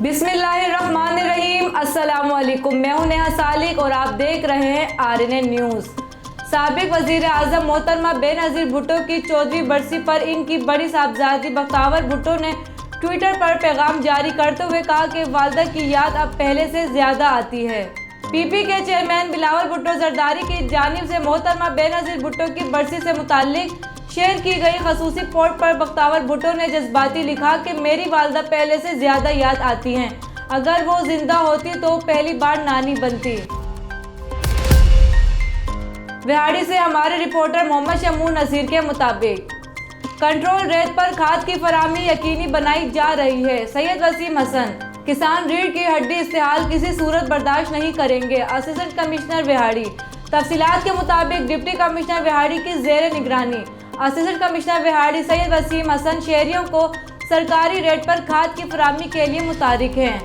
बिस्मिल्लाहिर्रहमानिर्रहीम। अस्सलामुअलैकुम। मैं हूं नेहा सालिक और आप देख रहे हैं RNN न्यूज़। साबिक वज़ीर आज़म मोहतरमा बेनज़ीर भुट्टो की 14वीं बरसी पर इनकी बड़ी साहबजादी बख्तावर भुट्टो ने ट्विटर पर पैगाम जारी करते हुए कहा कि वालदा की याद अब पहले से ज़्यादा आती है। PP के चेयरमैन बिलावल भुट्टो जरदारी की जानिब से मोहतरमा बेनज़ीर भुट्टो की बरसी से मुताल्लिक शेयर की गई खसूसी पोस्ट पर बख्तावर भुट्टो ने जज्बाती लिखा कि मेरी वालदा पहले से ज़्यादा याद आती हैं। अगर वो जिंदा होती तो पहली बार नानी बनती। विहाड़ी से हमारे रिपोर्टर मोहम्मद शमून नसीर के मुताबिक कंट्रोल रेट पर खाद की फराहमी यकीनी बनाई जा रही है। सैयद वसीम हसन, किसान रीढ़ की हड्डी इस्तेहाल किसी सूरत बर्दाश्त नहीं करेंगे। Assistant commissioner Vehari. तफसीलात के मुताबिक डिप्टी कमिश्नर विहाड़ी की जेर निगरानी असिस्टेंट कमिश्नर विहाड़ी सैयद वसीम हसन शहरियों को सरकारी रेट पर खाद की फराहमी के लिए मुतारिक हैं।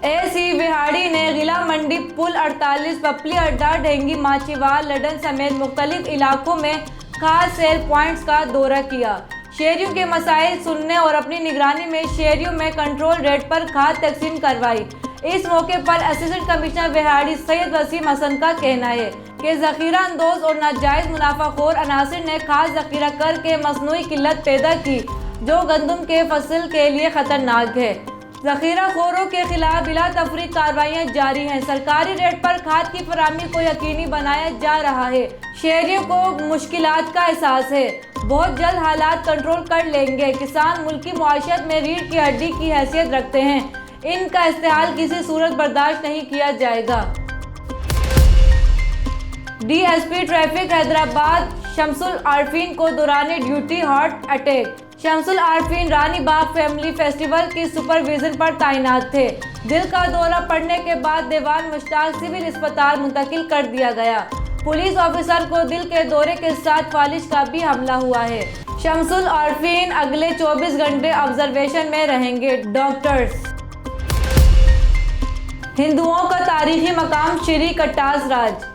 AC विहाड़ी ने गिला मंडी पुल 48 पपली अड्डा ढेंगी माचीवाल लडन समेत मुख्तलिफ इलाकों में खाद सेल पॉइंट्स का दौरा किया। शहरियों के मसाइल सुनने और अपनी निगरानी में शहरियों में कंट्रोल रेट पर खाद तकसीम करवाई। इस मौके पर असिस्टेंट कमिश्नर विहाड़ी सैयद वसीम हसन का कहना है कि ज़ख़ीरा अंदोज और नाजायज़ मुनाफाखोर अनासिर ने खाद ज़ख़ीरा करके मसनूई किल्लत पैदा की जो गंदम के फसल के लिए ख़तरनाक है। ज़ख़ीरा खोरों के खिलाफ बिला तफरीक कार्रवाइयाँ जारी हैं। सरकारी रेट पर खाद की फराहमी को यकीनी बनाया जा रहा है। शहरियों को मुश्किलात का एहसास है। बहुत जल्द हालात कंट्रोल कर लेंगे। किसान मुल्की मुआशरत में रीढ़ की हड्डी की हैसियत रखते हैं। इनका इस्तेहाल किसी सूरत बर्दाश्त नहीं किया जाएगा। DSP ट्रैफिक हैदराबाद शमसुल आरफीन को दौरान duty heart attack. Shamsul Arfeen Rani Bagh family festival की सुपरविजन पर तैनात थे। दिल का दौरा पड़ने के बाद दीवान मुश्ताक सिविल अस्पताल मुंतकिल कर दिया गया। पुलिस ऑफिसर को दिल के दौरे के साथ फालिज का भी हमला हुआ है। शमसुल आरफीन अगले 24 घंटे ऑब्जर्वेशन में रहेंगे। डॉक्टर्स। हिंदुओं का तारीखी मकाम श्री कट्टास राज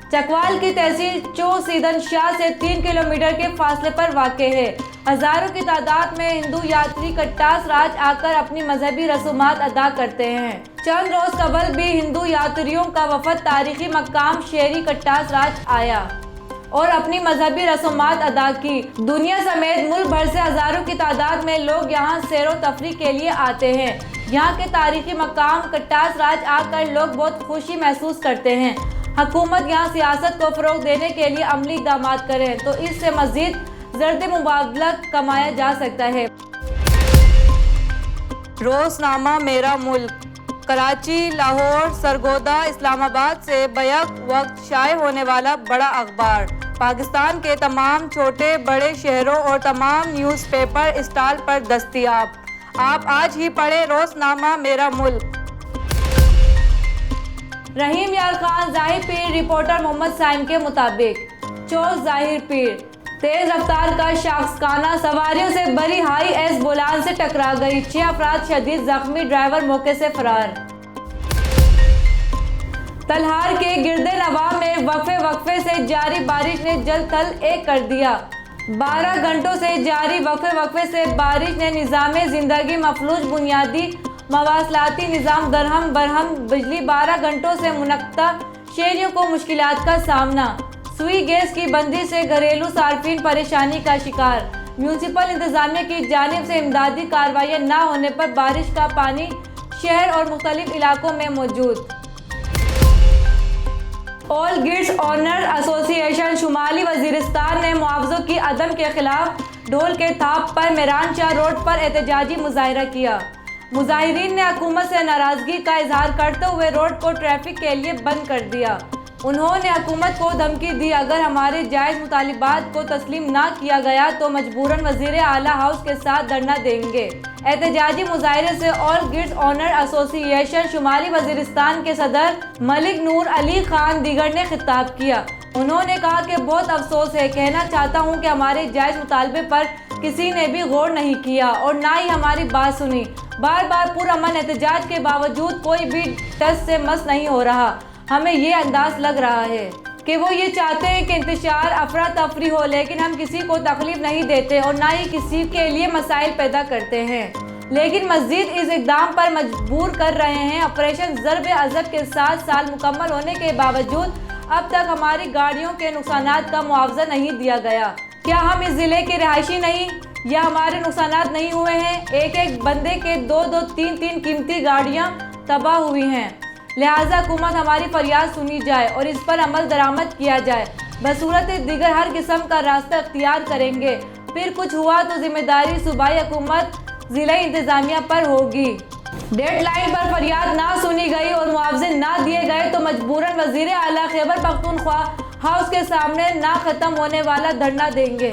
चकवाल की तहसील चौसीदन शाह से 3 किलोमीटर के फासले पर वाक़ है। हजारों की तादाद में हिंदू यात्री कट्टास राज आकर अपनी मजहबी रसूमात अदा करते हैं। चंद रोज कबल भी हिंदू यात्रियों का वफद तारीखी मकाम शेरी कट्टास राज आया और अपनी मजहबी रसूमात अदा की। दुनिया समेत मुल्क भर से हजारों की तादाद में लोग यहाँ सैरो तफरीह के लिए आते हैं। यहाँ के तारीखी मकाम कट्टास राज आकर लोग बहुत खुशी महसूस करते हैं। हुकूमत यहाँ सियासत को फ़रोग देने के लिए अमली इक़दामात करें तो इससे मज़ीद ज़र्द मुबादला कमाया जा सकता है। रोज़नामा मेरा मुल्क। कराची, लाहौर, सरगोदा, इस्लामाबाद से बैक वक्त शाये होने वाला बड़ा अखबार पाकिस्तान के तमाम छोटे बड़े शहरों और तमाम न्यूज़पेपर स्टॉल पर दस्तयाब। आप आज ही पढ़ें रोज़नामा मेरा मुल्क। रहीम यार खान ज़ाहिर पीर। रिपोर्टर मोहम्मद साइम के मुताबिक चौक ज़ाहिर पीर तेज रफ्तार का शख्सखाना सवारियों से भरी हाई एस बोलान से टकरा गई। 6 अफराद शदीद जख्मी, ड्राइवर मौके से फरार। तलहार के गिरदे नवा में वक्फे से जारी बारिश ने जल थल एक कर दिया। 12 घंटों से जारी वक्फे से बारिश ने निज़ाम जिंदगी मफलूज, बुनियादी मवासलाती निज़ाम दरहम बरहम, बिजली 12 घंटों से मुनक्ता, शहरियों को मुश्किलात का सामना। सुई गैस की बंदी से घरेलू सार्फिन परेशानी का शिकार। म्यूनसिपल इंतजामिया की जानिब से इमदादी कार्रवाइयाँ न होने पर बारिश का पानी शहर और मुख्तलिफ इलाकों में मौजूद। ऑल गिल्ड्स ऑनर एसोसिएशन शुमाली वजीरिस्तान ने मुआवजों की अदम के खिलाफ ढोल के थाप पर मेरान शाह रोड पर एहतजाजी मुजाहिरा किया। मुजाहिरीन ने हुकूमत से नाराजगी का इजहार करते हुए रोड को ट्रैफिक के लिए बंद कर दिया। उन्होंने हुकूमत को धमकी दी अगर हमारे जायज़ मुतालिबात को तस्लीम ना किया गया तो मजबूरन वज़ीर आला हाउस के साथ धरना देंगे। एहतजाजी मुजाहिरे से ऑल गिल्ड्स ऑनर एसोसिएशन शुमाली वजीरिस्तान के सदर मलिक नूर अली खान दीगर ने खिताब किया। उन्होंने कहा कि बहुत अफसोस है, कहना चाहता हूँ कि हमारे जायज़ मुतालबे पर किसी ने भी गौर नहीं किया और ना ही हमारी बात सुनी। बार बार पुरअमन एहतजाज के बावजूद कोई भी टस से मस नहीं हो रहा। हमें ये अंदाज लग रहा है कि वो ये चाहते हैं कि इंतशार अफरा तफरी हो, लेकिन हम किसी को तकलीफ नहीं देते और ना ही किसी के लिए मसाइल पैदा करते हैं। लेकिन मस्जिद इस इकदाम पर मजबूर कर रहे हैं। ऑपरेशन ज़र्ब अज़ब के 7 साल मुकम्मल होने के बावजूद अब तक हमारी गाड़ियों के नुकसानात का मुआवजा नहीं दिया गया। क्या हम इस ज़िले के रिहायशी नहीं या हमारे नुकसानात नहीं हुए हैं? एक एक बंदे के 2-2, 3-3 कीमती गाड़ियाँ तबाह हुई हैं। लिहाजा हुकूमत हमारी फरियाद सुनी जाए और इस पर अमल दरामद किया जाए। बसूरत दीगर हर किस्म का रास्ता अख्तियार करेंगे। फिर कुछ हुआ तो जिम्मेदारी सूबाई हुकूमत ज़िला इंतज़ामिया पर होगी। डेडलाइन पर फरियाद ना सुनी गई और मुआवजे ना दिए गए तो मजबूरन वज़ीर आला खैबर पख्तूनख्वा हाउस के सामने ना ख़त्म होने वाला धरना देंगे।